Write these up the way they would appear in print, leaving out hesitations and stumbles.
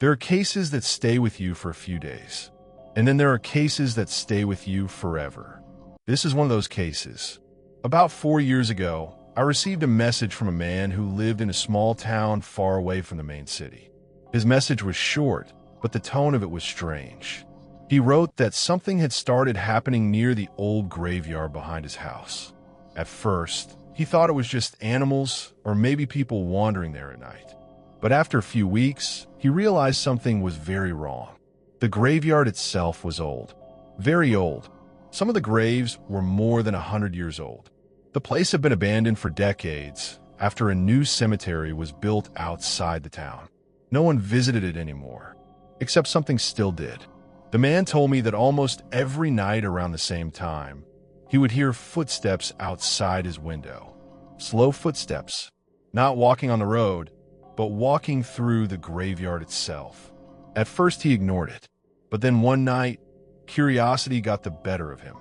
There are cases that stay with you for a few days, and then there are cases that stay with you forever. This is one of those cases. About 4 years ago, I received a message from a man who lived in a small town far away from the main city. His message was short, but the tone of it was strange. He wrote that something had started happening near the old graveyard behind his house. At first, he thought it was just animals or maybe people wandering there at night. But after a few weeks, he realized something was very wrong. The graveyard itself was old. Very old. Some of the graves were more than 100 years old. The place had been abandoned for decades after a new cemetery was built outside the town. No one visited it anymore, except something still did. The man told me that almost every night around the same time, he would hear footsteps outside his window. Slow footsteps, not walking on the road, but walking through the graveyard itself. At first he ignored it, but then one night, curiosity got the better of him.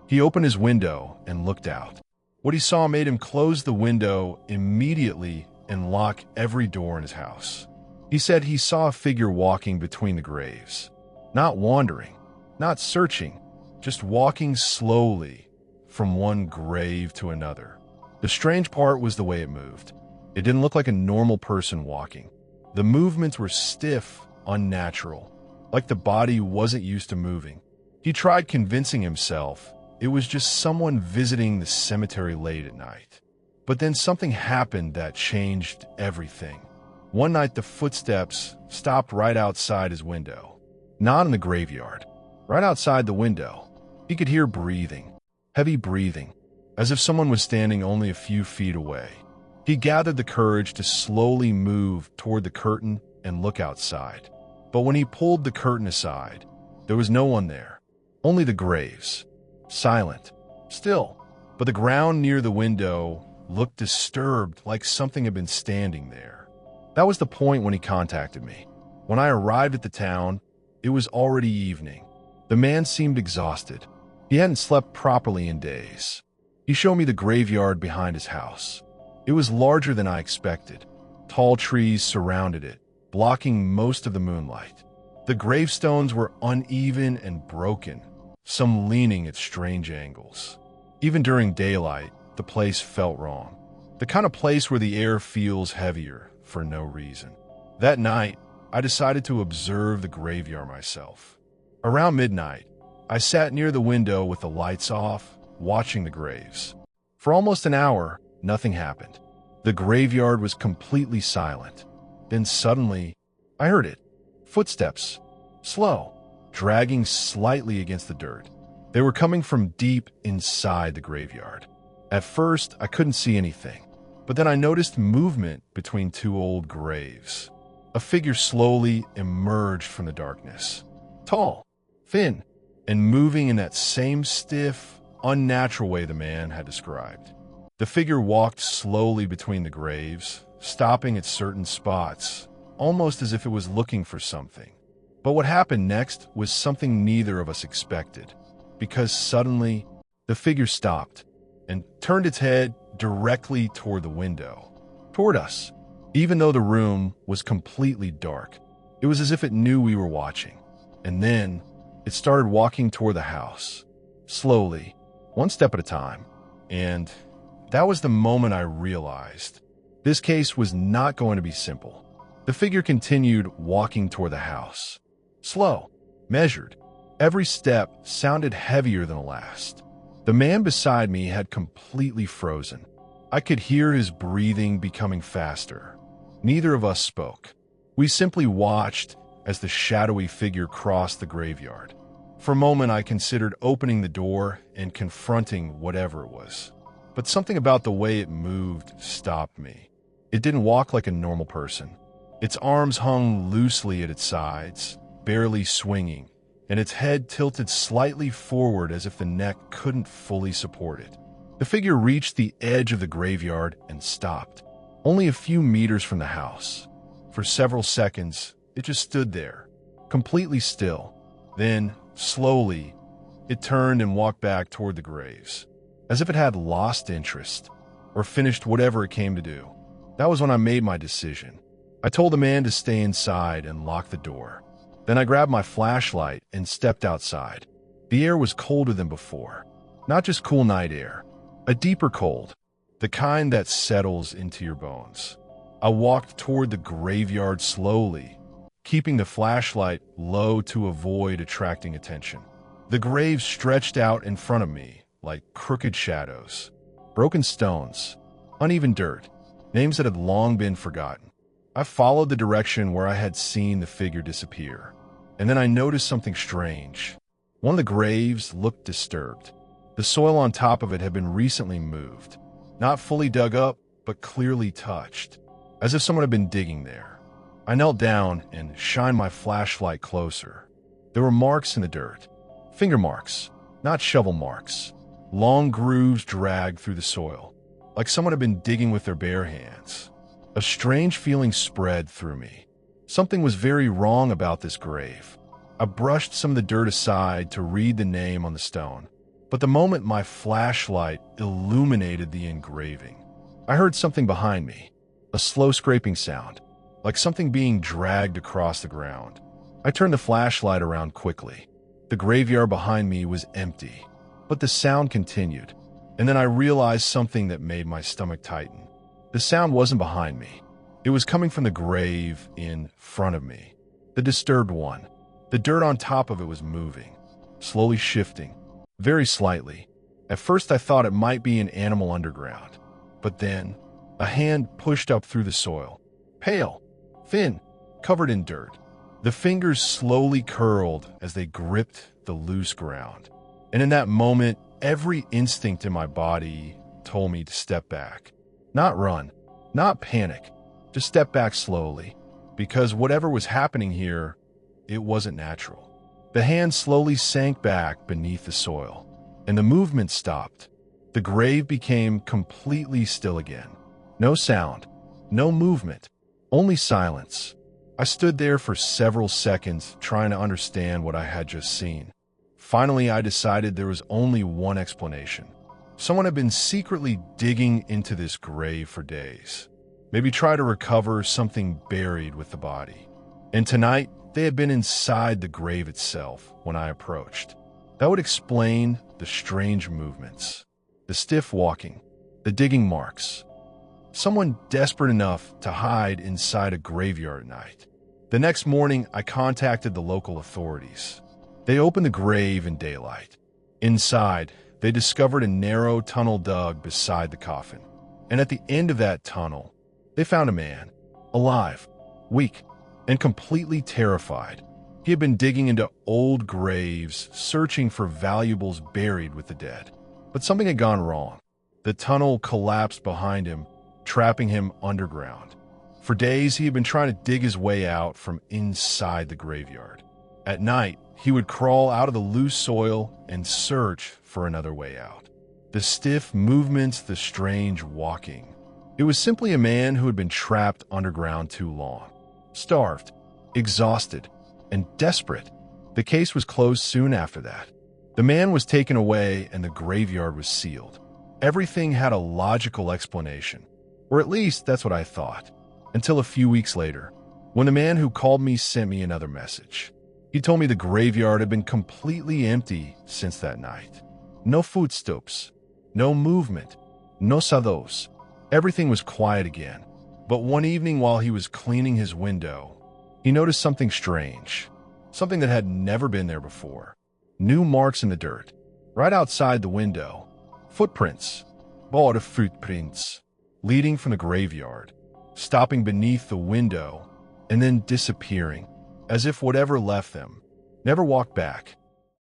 He opened his window and looked out. What he saw made him close the window immediately and lock every door in his house. He said he saw a figure walking between the graves. Not wandering, not searching, just walking slowly from one grave to another. The strange part was the way it moved. It didn't look like a normal person walking. The movements were stiff, unnatural, like the body wasn't used to moving. He tried convincing himself it was just someone visiting the cemetery late at night. But then something happened that changed everything. One night the footsteps stopped right outside his window. Not in the graveyard. Right outside the window. He could hear breathing. Heavy breathing. As if someone was standing only a few feet away. He gathered the courage to slowly move toward the curtain and look outside. But when he pulled the curtain aside, there was no one there. Only the graves. Silent. Still. But the ground near the window looked disturbed, like something had been standing there. That was the point when he contacted me. When I arrived at the town, it was already evening. The man seemed exhausted. He hadn't slept properly in days. He showed me the graveyard behind his house. It was larger than I expected. Tall trees surrounded it, blocking most of the moonlight. The gravestones were uneven and broken, some leaning at strange angles. Even during daylight, the place felt wrong. The kind of place where the air feels heavier for no reason. That night, I decided to observe the graveyard myself. Around midnight, I sat near the window with the lights off, watching the graves. For almost an hour, nothing happened. The graveyard was completely silent. Then suddenly, I heard it. Footsteps. Slow. Dragging slightly against the dirt. They were coming from deep inside the graveyard. At first, I couldn't see anything. But then I noticed movement between two old graves. A figure slowly emerged from the darkness. Tall, thin, and moving in that same stiff, unnatural way the man had described. The figure walked slowly between the graves, stopping at certain spots, almost as if it was looking for something. But what happened next was something neither of us expected, because suddenly the figure stopped and turned its head directly toward the window, toward us. Even though the room was completely dark, it was as if it knew we were watching. And then it started walking toward the house, slowly, one step at a time. And that was the moment I realized this case was not going to be simple. The figure continued walking toward the house. Slow, measured. Every step sounded heavier than the last. The man beside me had completely frozen. I could hear his breathing becoming faster. Neither of us spoke. We simply watched as the shadowy figure crossed the graveyard. For a moment, I considered opening the door and confronting whatever it was. But something about the way it moved stopped me. It didn't walk like a normal person. Its arms hung loosely at its sides, barely swinging, and its head tilted slightly forward as if the neck couldn't fully support it. The figure reached the edge of the graveyard and stopped, only a few meters from the house. For several seconds, it just stood there, completely still. Then, slowly, it turned and walked back toward the graves, as if it had lost interest or finished whatever it came to do. That was when I made my decision. I told the man to stay inside and lock the door. Then I grabbed my flashlight and stepped outside. The air was colder than before. Not just cool night air, a deeper cold, the kind that settles into your bones. I walked toward the graveyard slowly, keeping the flashlight low to avoid attracting attention. The graves stretched out in front of me like crooked shadows, broken stones, uneven dirt, names that had long been forgotten. I followed the direction where I had seen the figure disappear, and then I noticed something strange. One of the graves looked disturbed. The soil on top of it had been recently moved, not fully dug up, but clearly touched, as if someone had been digging there. I knelt down and shined my flashlight closer. There were marks in the dirt. Finger marks, not shovel marks. Long grooves dragged through the soil, like someone had been digging with their bare hands. A strange feeling spread through me. Something was very wrong about this grave. I brushed some of the dirt aside to read the name on the stone, but the moment my flashlight illuminated the engraving, I heard something behind me, a slow scraping sound, like something being dragged across the ground. I turned the flashlight around quickly. The graveyard behind me was empty, but the sound continued, and then I realized something that made my stomach tighten. The sound wasn't behind me. It was coming from the grave in front of me, the disturbed one. The dirt on top of it was moving, slowly shifting, very slightly. At first I thought it might be an animal underground, but then a hand pushed up through the soil, pale, thin, covered in dirt. The fingers slowly curled as they gripped the loose ground. And in that moment, every instinct in my body told me to step back. Not run, not panic, just step back slowly, because whatever was happening here, it wasn't natural. The hand slowly sank back beneath the soil, and the movement stopped. The grave became completely still again. No sound, no movement, only silence. I stood there for several seconds trying to understand what I had just seen. Finally, I decided there was only one explanation. Someone had been secretly digging into this grave for days. Maybe try to recover something buried with the body. And tonight, they had been inside the grave itself when I approached. That would explain the strange movements, the stiff walking, the digging marks. Someone desperate enough to hide inside a graveyard at night. The next morning, I contacted the local authorities. They opened the grave in daylight. Inside, they discovered a narrow tunnel dug beside the coffin. And at the end of that tunnel, they found a man, alive, weak, and completely terrified. He had been digging into old graves, searching for valuables buried with the dead. But something had gone wrong. The tunnel collapsed behind him, trapping him underground. For days, he had been trying to dig his way out from inside the graveyard. At night, he would crawl out of the loose soil and search for another way out. The stiff movements, the strange walking. It was simply a man who had been trapped underground too long. Starved, exhausted, and desperate. The case was closed soon after that. The man was taken away and the graveyard was sealed. Everything had a logical explanation, or at least that's what I thought, until a few weeks later, when the man who called me sent me another message. He told me the graveyard had been completely empty since that night. No footsteps, no movement, no sounds. Everything was quiet again. But one evening while he was cleaning his window, he noticed something strange, something that had never been there before. New marks in the dirt, right outside the window. Footprints, båda footprints, leading from the graveyard, stopping beneath the window, and then disappearing, as if whatever left them never walked back.